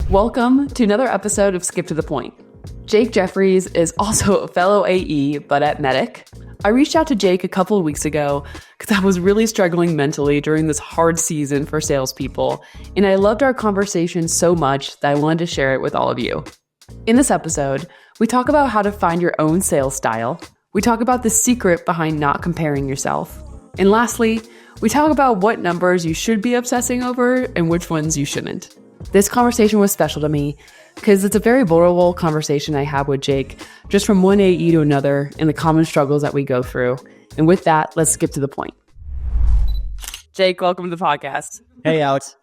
Welcome to another episode of Skip to the Point. Jake Jeffries is also a fellow AE, but at MEDDICC. I reached out to Jake a couple of weeks ago because I was really struggling mentally during this hard season for salespeople, and I loved our conversation so much that I wanted to share it with all of you. In this episode, we talk about how to find your own sales style. We talk about the secret behind not comparing yourself. And lastly, we talk about what numbers you should be obsessing over and which ones you shouldn't. This conversation was special to me because it's a very vulnerable conversation I have with Jake, just from one AE to another and the common struggles that we go through. And with that, let's skip to the point. Jake, welcome to the podcast. Hey, Alex.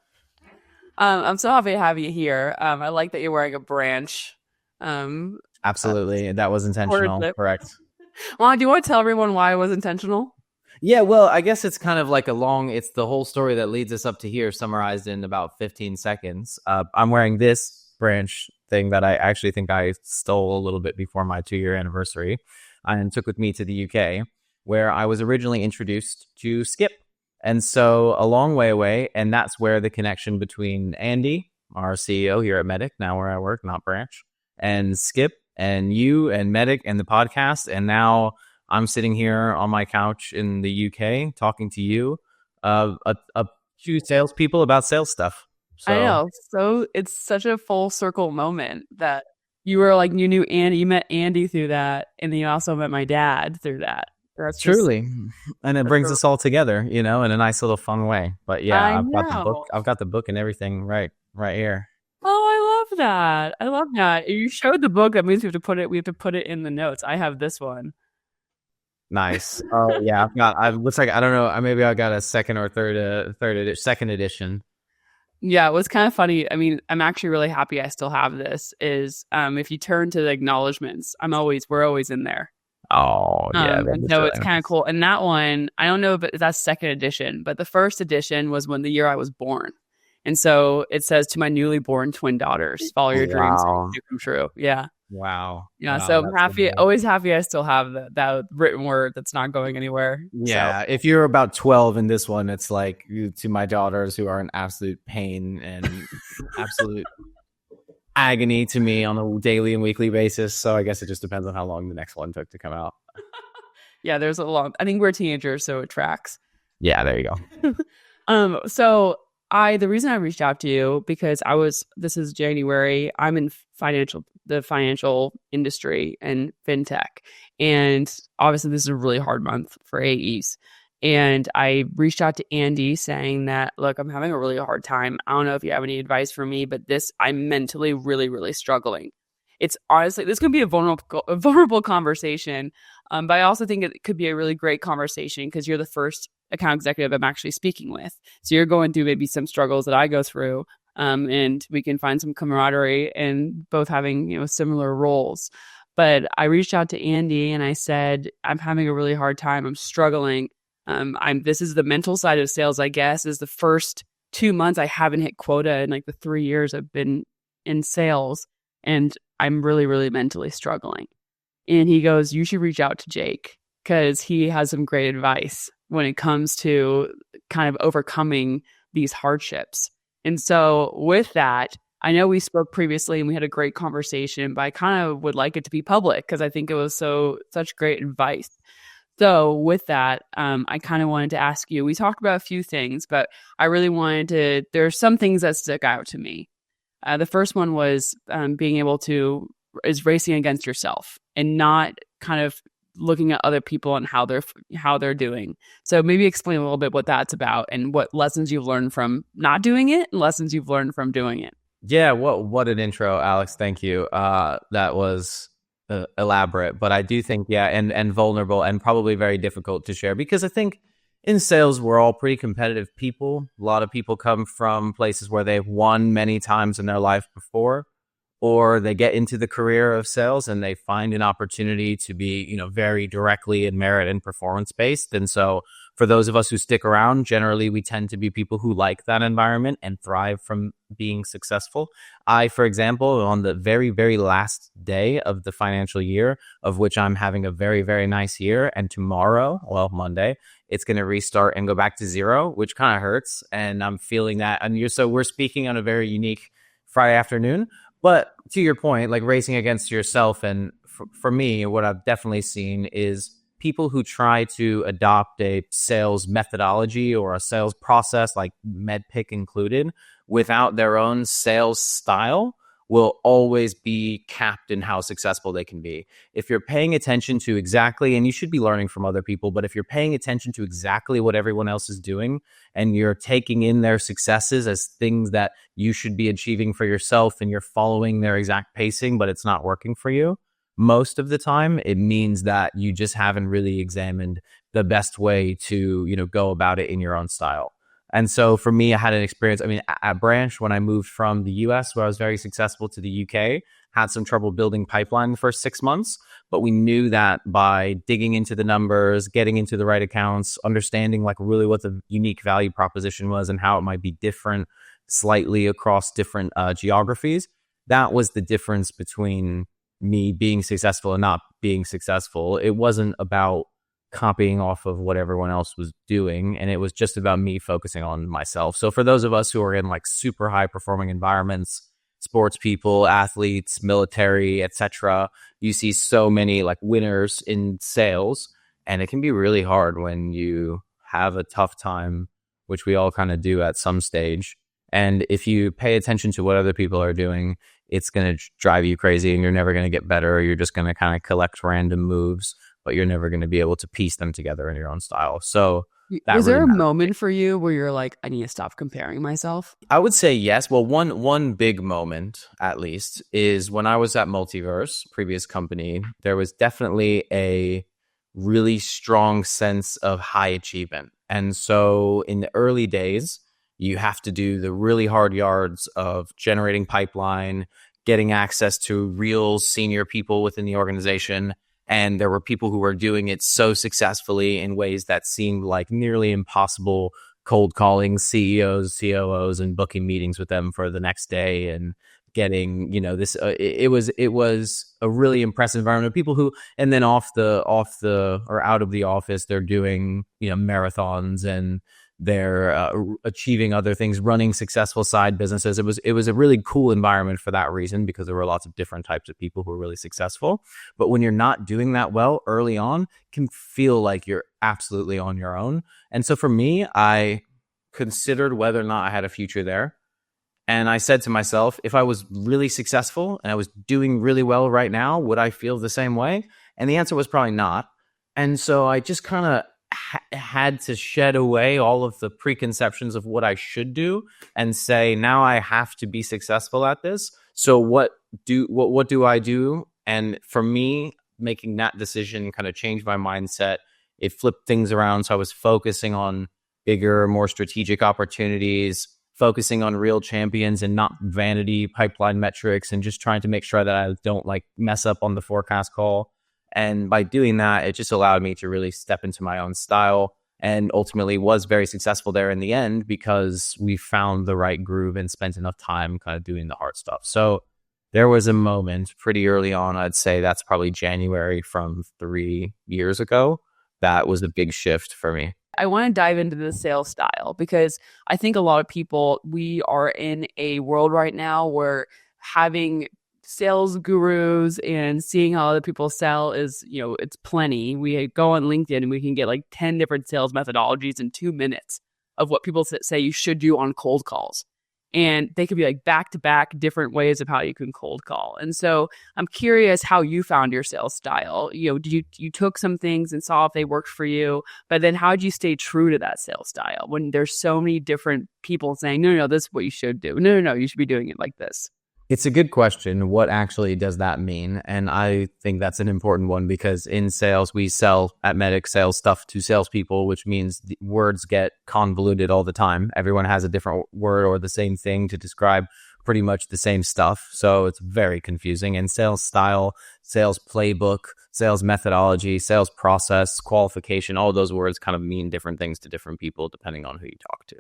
I'm so happy to have you here. I like that you're wearing a branch. Absolutely. That was intentional. Correct. Well, do you want to tell everyone why it was intentional? Yeah, well, I guess it's kind of like it's the whole story that leads us up to here summarized in about 15 seconds. I'm wearing this branch thing that I actually think I stole a little bit before my 2-year anniversary and took with me to the UK, where I was originally introduced to Skip. And so a long way away, and that's where the connection between Andy, our CEO here at MEDDICC, now where I work, not branch, and Skip and you and MEDDICC and the podcast, and now I'm sitting here on my couch in the UK talking to you, two salespeople about sales stuff. So, I know. So it's such a full circle moment that you knew Andy, you met Andy through that, and then you also met my dad through that. That's truly, and it brings us all together, in a nice little fun way. But yeah, I've got the book and everything right here. Oh, I love that. I love that. You showed the book. That means we have to put it in the notes. I have this one. Nice. Oh yeah, looks like I don't know. Maybe I got a second or second edition. Yeah, it was kind of funny. I mean, I'm actually really happy I still have this. If you turn to the acknowledgments, we're always in there. Oh yeah, so it's kind of cool. And that one, I don't know if that's second edition, but the first edition was when the year I was born. And so it says, "To my newly born twin daughters, follow your dreams, do come true." Yeah. Wow. Yeah. So I'm happy, always happy I still have that written word that's not going anywhere. Yeah. So. If you're about 12 in this one, it's like to my daughters who are an absolute pain and absolute agony to me on a daily and weekly basis. So I guess it just depends on how long the next one took to come out. Yeah. There's I think we're teenagers, so it tracks. Yeah. There you go. So the reason I reached out to you because this is January. I'm in the financial industry and fintech. And obviously this is a really hard month for AEs. And I reached out to Andy saying that, look, I'm having a really hard time. I don't know if you have any advice for me, but I'm mentally really, really struggling. It's honestly, this could be a vulnerable conversation. But I also think it could be a really great conversation because you're the first account executive I'm actually speaking with. So you're going through maybe some struggles that I go through, and we can find some camaraderie and both having, similar roles. But I reached out to Andy and I said, I'm having a really hard time. I'm struggling. This is the mental side of sales, I guess, is the first 2 months I haven't hit quota in like the 3 years I've been in sales. And I'm really, really mentally struggling. And he goes, you should reach out to Jake because he has some great advice when it comes to kind of overcoming these hardships. And so with that, I know we spoke previously and we had a great conversation, but I kind of would like it to be public because I think it was such great advice. So with that, I kind of wanted to ask you, we talked about a few things, but I really there are some things that stuck out to me. The first one was being able to racing against yourself and not kind of looking at other people and how they're doing. So maybe explain a little bit what that's about and what lessons you've learned from not doing it and lessons you've learned from doing it. Yeah, what an intro, Alex. Thank you. That was elaborate, but I do think, and vulnerable and probably very difficult to share because I think in sales, we're all pretty competitive people. A lot of people come from places where they've won many times in their life before, or they get into the career of sales and they find an opportunity to be, very directly in merit and performance based. And so for those of us who stick around, generally we tend to be people who like that environment and thrive from being successful. I, for example, on the very, very last day of the financial year, of which I'm having a very, very nice year, and tomorrow, Monday, it's going to restart and go back to zero, which kind of hurts. And I'm feeling that. And we're speaking on a very unique Friday afternoon. But to your point, like racing against yourself, and for me, what I've definitely seen is people who try to adopt a sales methodology or a sales process, like MEDDICC included, without their own sales style will always be capped in how successful they can be. If you're paying attention to exactly, and you should be learning from other people, but if you're paying attention to exactly what everyone else is doing and you're taking in their successes as things that you should be achieving for yourself and you're following their exact pacing, but it's not working for you, most of the time it means that you just haven't really examined the best way to, go about it in your own style. And so for me, I had an experience. I mean, at Branch, when I moved from the US, where I was very successful, to the UK, had some trouble building pipeline the first 6 months. But we knew that by digging into the numbers, getting into the right accounts, understanding like really what the unique value proposition was and how it might be different slightly across different geographies, that was the difference between me being successful and not being successful. It wasn't about copying off of what everyone else was doing, and it was just about me focusing on myself. So for those of us who are in like super high performing environments, sports people, athletes, military, etc., you see so many like winners in sales, and it can be really hard when you have a tough time, which we all kind of do at some stage. And if you pay attention to what other people are doing, it's going to drive you crazy, and you're never going to get better. You're just going to kind of collect random moves, but you're never going to be able to piece them together in your own style. So that Was there really a matters. moment for you where you're like, I need to stop comparing myself? I would say yes. Well, one big moment, at least, is when I was at Multiverse, previous company. There was definitely a really strong sense of high achievement. And so in the early days, you have to do the really hard yards of generating pipeline, getting access to real senior people within the organization. And there were people who were doing it so successfully in ways that seemed like nearly impossible, cold calling CEOs, COOs, and booking meetings with them for the next day and getting, this. It was a really impressive environment of people who, and then off the or out of the office, they're doing marathons, and they're achieving other things, running successful side businesses. It was a really cool environment for that reason, because there were lots of different types of people who were really successful. But when you're not doing that well early on, it can feel like you're absolutely on your own. And so for me, I considered whether or not I had a future there. And I said to myself, if I was really successful and I was doing really well right now, would I feel the same way? And the answer was probably not. And so I just kind of had to shed away all of the preconceptions of what I should do and say, now I have to be successful at this. So what do I do? And for me, making that decision kind of changed my mindset. It flipped things around. So I was focusing on bigger, more strategic opportunities, focusing on real champions and not vanity pipeline metrics, and just trying to make sure that I don't like mess up on the forecast call. And by doing that, it just allowed me to really step into my own style, and ultimately was very successful there in the end, because we found the right groove and spent enough time kind of doing the hard stuff. So there was a moment pretty early on, I'd say that's probably January from 3 years ago, that was a big shift for me. I want to dive into the sales style, because I think a lot of people, we are in a world right now where having sales gurus and seeing how other people sell is, it's plenty. We go on LinkedIn and we can get like 10 different sales methodologies in 2 minutes of what people say you should do on cold calls. And they could be like back-to-back different ways of how you can cold call. And so I'm curious how you found your sales style. Did you took some things and saw if they worked for you, but then how did you stay true to that sales style when there's so many different people saying, no, this is what you should do. No, you should be doing it like this. It's a good question. What actually does that mean? And I think that's an important one, because in sales, we sell at MEDDICC sales stuff to salespeople, which means the words get convoluted all the time. Everyone has a different word or the same thing to describe pretty much the same stuff. So it's very confusing. And sales style, sales playbook, sales methodology, sales process, qualification, all those words kind of mean different things to different people depending on who you talk to.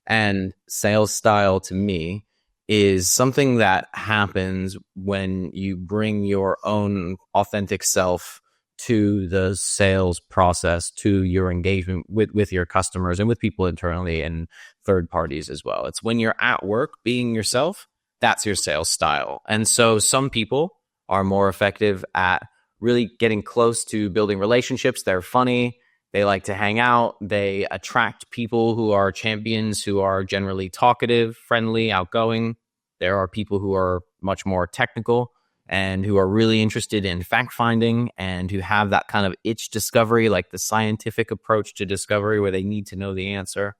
And sales style to me is something that happens when you bring your own authentic self to the sales process, to your engagement with your customers and with people internally and third parties as well. It's when you're at work being yourself, that's your sales style. And so some people are more effective at really getting close to building relationships. They're funny. They like to hang out. They attract people who are champions, who are generally talkative, friendly, outgoing. There are people who are much more technical and who are really interested in fact finding and who have that kind of itch discovery, like the scientific approach to discovery where they need to know the answer.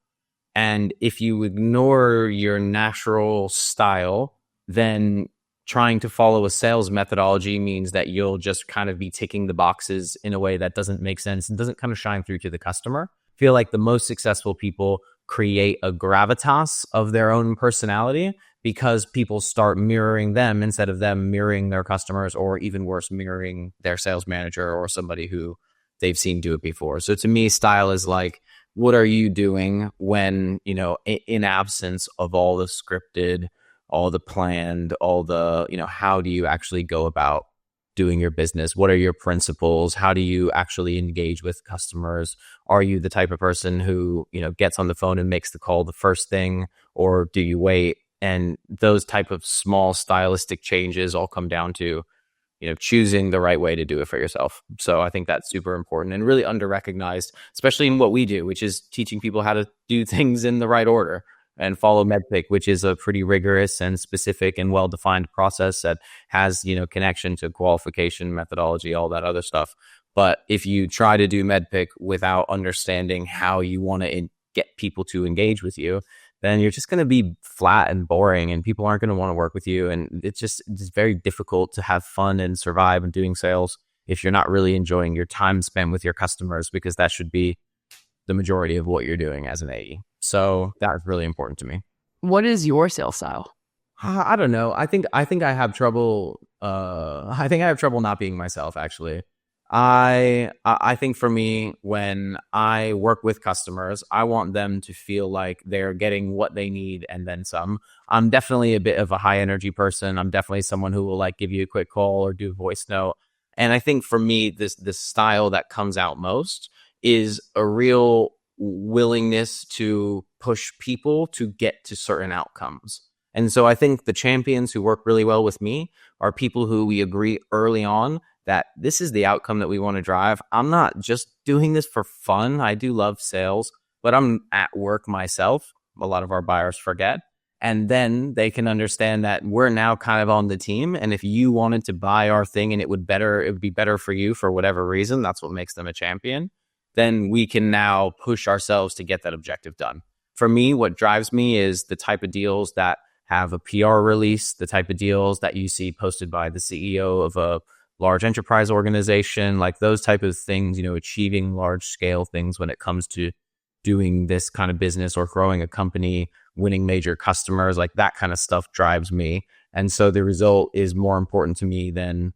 And if you ignore your natural style, then trying to follow a sales methodology means that you'll just kind of be ticking the boxes in a way that doesn't make sense and doesn't kind of shine through to the customer. I feel like the most successful people create a gravitas of their own personality because people start mirroring them instead of them mirroring their customers, or even worse, mirroring their sales manager or somebody who they've seen do it before. So to me, style is like, what are you doing when, in absence of all the scripted, all the planned, all the, how do you actually go about doing your business? What are your principles? How do you actually engage with customers? Are you the type of person who, gets on the phone and makes the call the first thing, or do you wait? And those type of small stylistic changes all come down to, choosing the right way to do it for yourself. So I think that's super important and really under-recognized, especially in what we do, which is teaching people how to do things in the right order and follow MEDDICC, which is a pretty rigorous and specific and well-defined process that has, connection to qualification, methodology, all that other stuff. But if you try to do MEDDICC without understanding how you want to get people to engage with you, then you're just going to be flat and boring and people aren't going to want to work with you. And it's very difficult to have fun and survive in doing sales if you're not really enjoying your time spent with your customers, because that should be the majority of what you're doing as an AE. So that's really important to me. What is your sales style? I don't know. I think I have trouble. I think I have trouble not being myself, actually. I think for me, when I work with customers, I want them to feel like they're getting what they need and then some. I'm definitely a bit of a high energy person. I'm definitely someone who will give you a quick call or do a voice note. And I think for me, this style that comes out most is a real willingness to push people to get to certain outcomes. And so I think the champions who work really well with me are people who we agree early on that this is the outcome that we want to drive. I'm not just doing this for fun. I do love sales, but I'm at work myself. A lot of our buyers forget. And then they can understand that we're now kind of on the team. And if you wanted to buy our thing and it would be better for you for whatever reason, that's what makes them a champion, then we can now push ourselves to get that objective done. For me, what drives me is the type of deals that have a PR release, the type of deals that you see posted by the CEO of a large enterprise organization, like those type of things, achieving large scale things when it comes to doing this kind of business or growing a company, winning major customers, like that kind of stuff drives me. And so the result is more important to me than,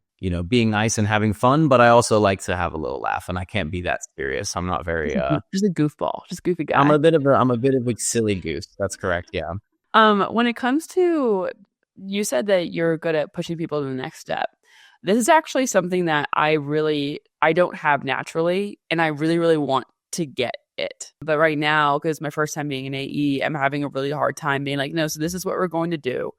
being nice and having fun, but I also like to have a little laugh and I can't be that serious. I'm not very, just a goofball, just a goofy guy. I'm a bit of a silly goose. That's correct. Yeah. When it comes to, you said that you're good at pushing people to the next step. This is actually something that I don't have naturally, and I really, really want to get it. But right now, because my first time being an AE, I'm having a really hard time being like, no, so this is what we're going to do.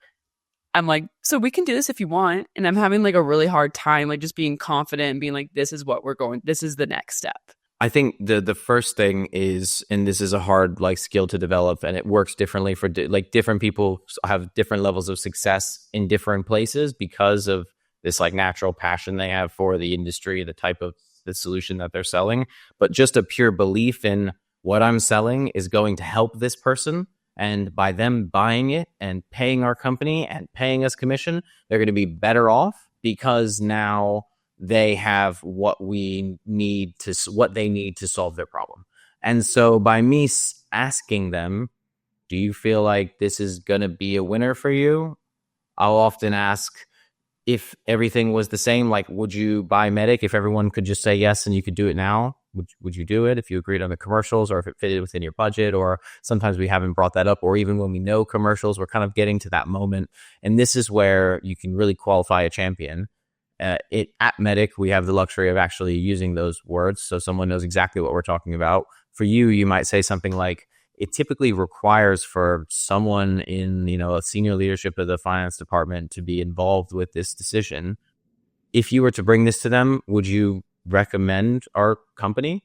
I'm like, so we can do this if you want. And I'm having a really hard time, just being confident and being like, this is the next step. I think the first thing is, and this is a hard skill to develop, and it works differently for different people have different levels of success in different places because of this natural passion they have for the industry, the type of the solution that they're selling, but just a pure belief in what I'm selling is going to help this person. And by them buying it and paying our company and paying us commission, they're going to be better off because now they have what they need to solve their problem. And so by me asking them, do you feel like this is going to be a winner for you? I'll often ask, if everything was the same, would you buy MEDDICC? If everyone could just say yes and you could do it now, would you do it if you agreed on the commercials or if it fitted within your budget? Or sometimes we haven't brought that up, or even when we know commercials, we're kind of getting to that moment. And this is where you can really qualify a champion. At MEDDICC, we have the luxury of actually using those words, so someone knows exactly what we're talking about. For you, you might say something like, it typically requires for someone in, a senior leadership of the finance department to be involved with this decision. If you were to bring this to them, would you recommend our company?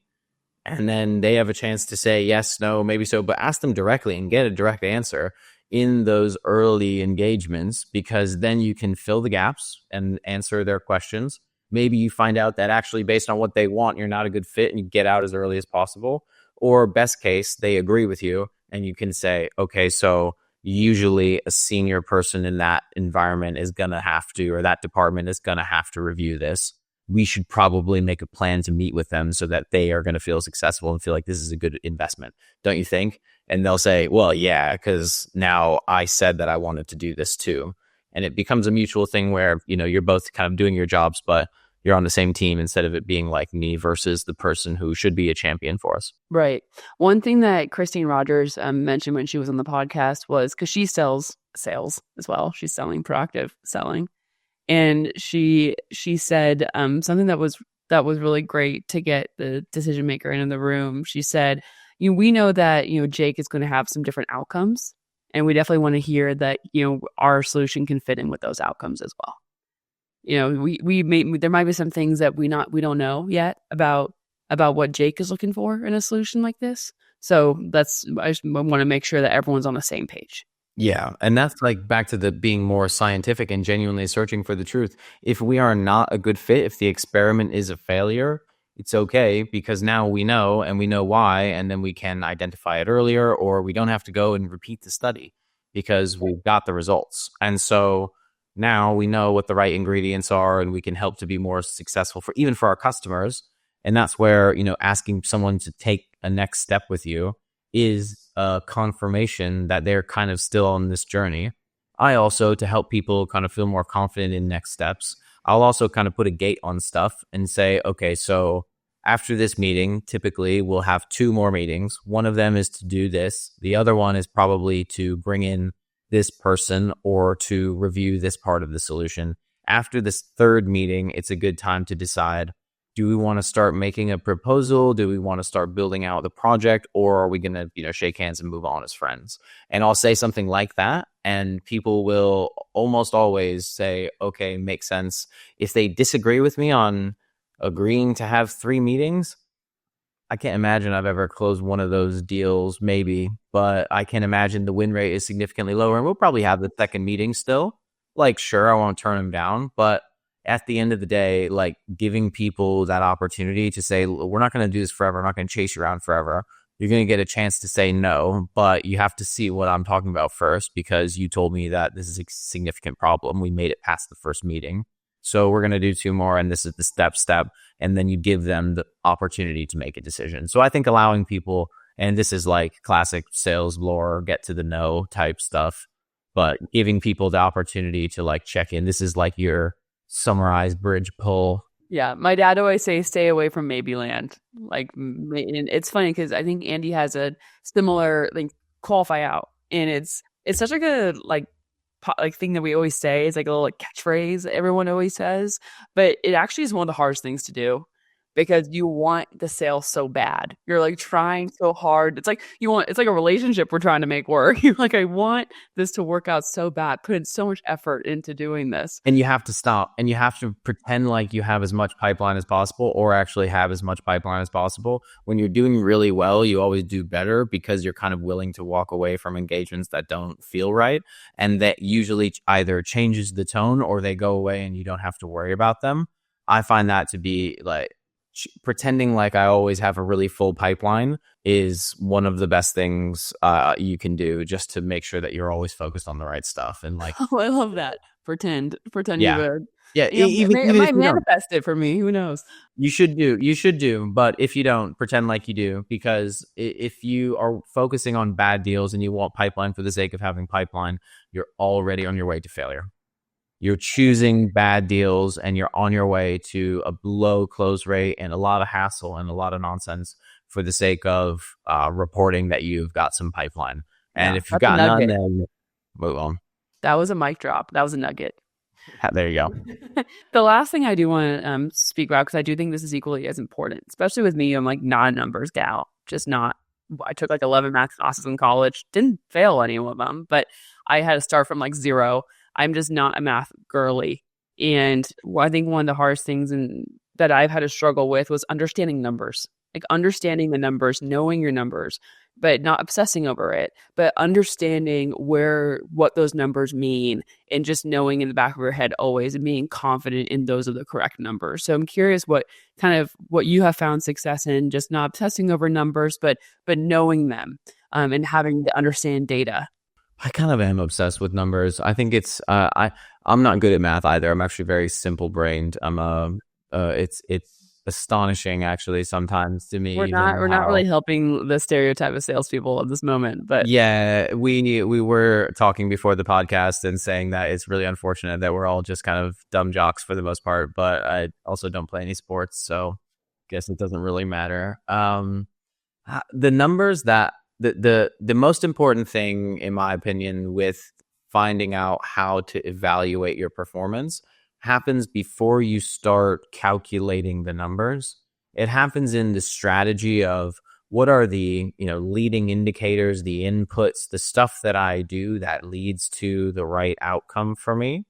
And then they have a chance to say yes, no, maybe so, but ask them directly and get a direct answer in those early engagements, because then you can fill the gaps and answer their questions. Maybe you find out that actually based on what they want, you're not a good fit and you get out as early as possible. Or best case, they agree with you and you can say, okay, so usually a senior person in that environment is going to have to, or that department is going to have to review this. We should probably make a plan to meet with them so that they are going to feel successful and feel like this is a good investment. Don't you think? And they'll say, well, yeah, because now I said that I wanted to do this too. And it becomes a mutual thing where, you're both kind of doing your jobs, but you're on the same team instead of it being like me versus the person who should be a champion for us. Right. One thing that Christine Rogers mentioned when she was on the podcast was, because she sells sales as well. She's selling proactive selling. And she said something that was really great to get the decision maker in the room. She said, we know that, Jake is going to have some different outcomes. And we definitely want to hear that, our solution can fit in with those outcomes as well. There might be some things that we don't know yet about what Jake is looking for in a solution like this. So I just want to make sure that everyone's on the same page. Yeah. And that's like back to the being more scientific and genuinely searching for the truth. If we are not a good fit, if the experiment is a failure, it's okay, because now we know and we know why, and then we can identify it earlier, or we don't have to go and repeat the study because we've got the results. And so now we know what the right ingredients are, and we can help to be more successful even for our customers. And that's where, asking someone to take a next step with you is a confirmation that they're kind of still on this journey. I also, to help people kind of feel more confident in next steps, I'll also kind of put a gate on stuff and say, okay, so after this meeting, typically we'll have 2 more meetings. One of them is to do this. The other one is probably to bring in this person or to review this part of the solution. After this 3rd meeting, it's a good time to decide, do we want to start making a proposal? Do we want to start building out the project? Or are we going to, shake hands and move on as friends? And I'll say something like that, and people will almost always say, okay, makes sense. If they disagree with me on agreeing to have 3 meetings, I can't imagine I've ever closed one of those deals, maybe, but I can imagine the win rate is significantly lower, and we'll probably have the 2nd meeting still. Like, sure, I won't turn them down, but at the end of the day, like, giving people that opportunity to say, we're not going to do this forever. I'm not going to chase you around forever. You're going to get a chance to say no, but you have to see what I'm talking about first, because you told me that this is a significant problem. We made it past the 1st meeting. So we're going to do 2 more, and this is the step. And then you give them the opportunity to make a decision. So I think allowing people, and this is like classic sales lore, get to the know type stuff, but giving people the opportunity to like check in. This is like your summarized bridge pull. Yeah, my dad always say, stay away from maybe land. Like, and it's funny because I think Andy has a similar like qualify out, and it's such like a like thing that we always say. It's like a little like catchphrase that everyone always says, but it actually is one of the hardest things to do, because you want the sale so bad. You're like trying so hard. It's like it's like a relationship we're trying to make work. You're like, I want this to work out so bad, put in so much effort into doing this. And you have to stop, and you have to pretend like you have as much pipeline as possible, or actually have as much pipeline as possible. When you're doing really well, you always do better, because you're kind of willing to walk away from engagements that don't feel right. And that usually either changes the tone, or they go away and you don't have to worry about them. I find that to be like, pretending like I always have a really full pipeline is one of the best things you can do, just to make sure that you're always focused on the right stuff. And like, oh, I love that. Pretend yeah. you would. Yeah, even it might manifest it for me. Who knows? You should do. But if you don't, pretend like you do, because if you are focusing on bad deals and you want pipeline for the sake of having pipeline, you're already on your way to failure. You're choosing bad deals, and you're on your way to a low close rate and a lot of hassle and a lot of nonsense for the sake of reporting that you've got some pipeline. And if you've got none, then move on. That was a mic drop. That was a nugget. There you go. The last thing I do want to speak about, because I do think this is equally as important, especially with me. I'm like not a numbers gal, just not. I took like 11 math classes in college, didn't fail any of them, but I had to start from like zero. I'm just not a math girly. And I think one of the hardest things that I've had to struggle with was understanding numbers, like understanding the numbers, knowing your numbers, but not obsessing over it, but understanding what those numbers mean and just knowing in the back of your head always and being confident in those are the correct numbers. So I'm curious what you have found success in, just not obsessing over numbers, but knowing them, and having to understand data. I kind of am obsessed with numbers. I think I'm not good at math either. I'm actually very simple brained. It's astonishing actually sometimes to me, even We're not really how. helping the stereotype of salespeople at this moment, but Yeah, we were talking before the podcast and saying that it's really unfortunate that we're all just kind of dumb jocks for the most part. But I also don't play any sports, so guess it doesn't really matter. The numbers that the most important thing, in my opinion, with finding out how to evaluate your performance happens before you start calculating the numbers. It happens in the strategy of what are the leading indicators, the inputs, the stuff that I do that leads to the right outcome for me.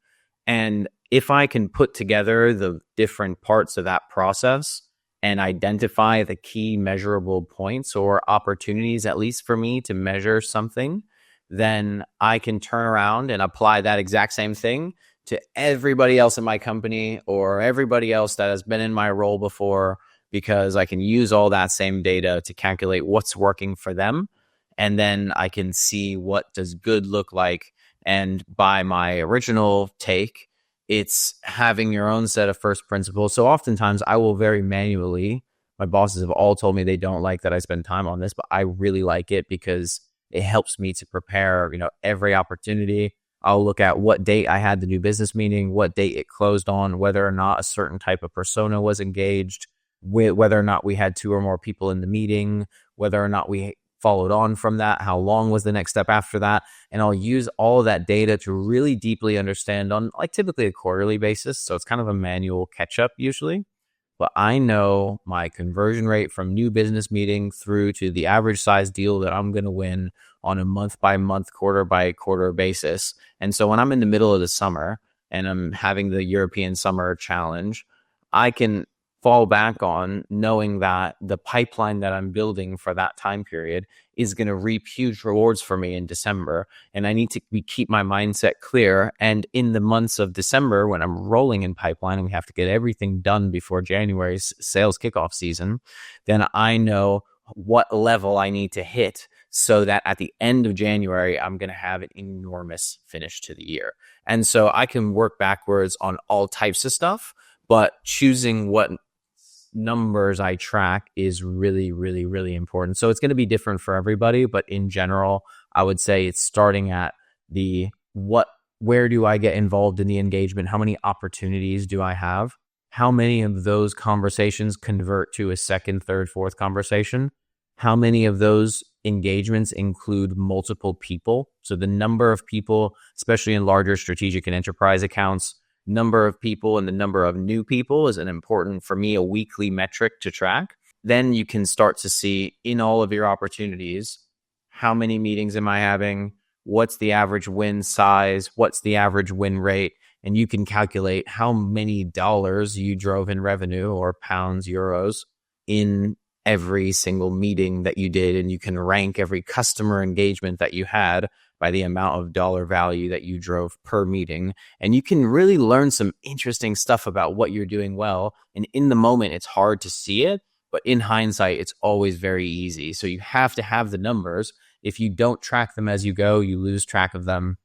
And if I can put together the different parts of that process and identify the key measurable points or opportunities, at least for me to measure something, then I can turn around and apply that exact same thing to everybody else in my company or everybody else that has been in my role before, because I can use all that same data to calculate what's working for them. And then I can see what does good look like. And by my original take, it's having your own set of first principles. So oftentimes I will very manually, my bosses have all told me they don't like that I spend time on this, but I really like it because it helps me to prepare, every opportunity. I'll look at what date I had the new business meeting, what date it closed on, whether or not a certain type of persona was engaged, whether or not we had two or more people in the meeting, whether or not we followed on from that, how long was the next step after that. And I'll use all of that data to really deeply understand on like typically a quarterly basis. So it's kind of a manual catch up usually. But I know my conversion rate from new business meeting through to the average size deal that I'm going to win on a month by month, quarter by quarter basis. And so when I'm in the middle of the summer and I'm having the European Summer Challenge, I can fall back on knowing that the pipeline that I'm building for that time period is going to reap huge rewards for me in December. And I need to keep my mindset clear. And in the months of December, when I'm rolling in pipeline and we have to get everything done before January's sales kickoff season, then I know what level I need to hit so that at the end of January, I'm going to have an enormous finish to the year. And so I can work backwards on all types of stuff, but choosing what numbers I track is really, really, really important. So it's going to be different for everybody, but in general, I would say it's starting at where do I get involved in the engagement? How many opportunities do I have? How many of those conversations convert to a second, third, fourth conversation? How many of those engagements include multiple people? So the number of people, especially in larger strategic and enterprise accounts, number of people and the number of new people is an important, for me, a weekly metric to track. Then you can start to see in all of your opportunities, how many meetings am I having? What's the average win size? What's the average win rate? And you can calculate how many dollars you drove in revenue or pounds, euros in every single meeting that you did. And you can rank every customer engagement that you had by the amount of dollar value that you drove per meeting. And you can really learn some interesting stuff about what you're doing well. And in the moment, it's hard to see it, but in hindsight, it's always very easy. So you have to have the numbers. If you don't track them as you go, you lose track of them.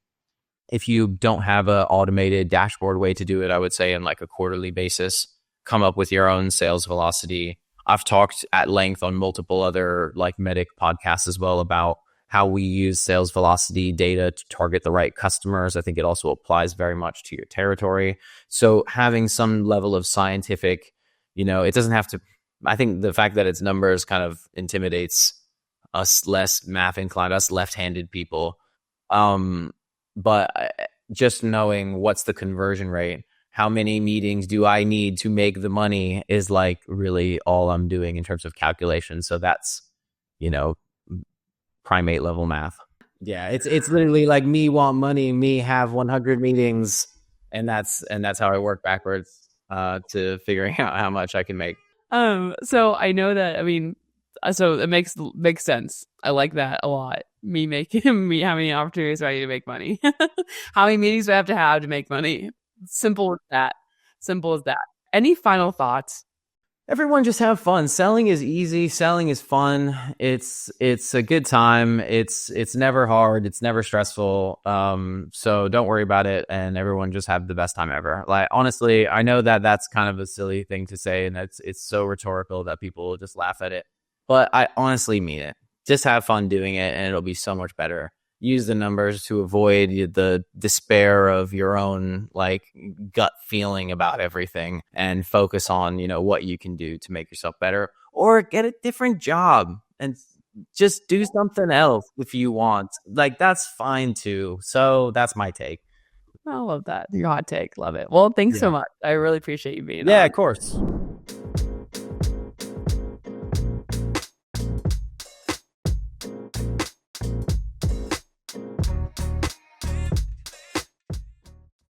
If you don't have an automated dashboard way to do it, I would say in like a quarterly basis, come up with your own sales velocity. I've talked at length on multiple other like MEDDICC podcasts as well about how we use sales velocity data to target the right customers. I think it also applies very much to your territory. So having some level of scientific, it doesn't have to, I think the fact that it's numbers kind of intimidates us less math inclined, us left-handed people. But just knowing what's the conversion rate, how many meetings do I need to make the money is like really all I'm doing in terms of calculation. So that's, primate level math. Yeah, it's literally like me want money, me have 100 meetings, and that's how I work backwards to figuring out how much I can make. So I know that, I mean, so it makes sense. I like that a lot. Me making me how many opportunities do I need to make money? How many meetings do I have to make money? Simple as that. Simple as that. Any final thoughts? Everyone just have fun. Selling is easy. Selling is fun. It's a good time. It's never hard. It's never stressful. So don't worry about it, and everyone just have the best time ever. Like, honestly, I know that that's kind of a silly thing to say, and it's so rhetorical that people just laugh at it. But I honestly mean it. Just have fun doing it, and it'll be so much better. Use the numbers to avoid the despair of your own like gut feeling about everything, and focus on, what you can do to make yourself better, or get a different job and just do something else if you want. Like, that's fine too. So that's my take. I love that. Your hot take. Love it. Well, thanks so Yeah. much. I really appreciate you being Yeah, on. of course.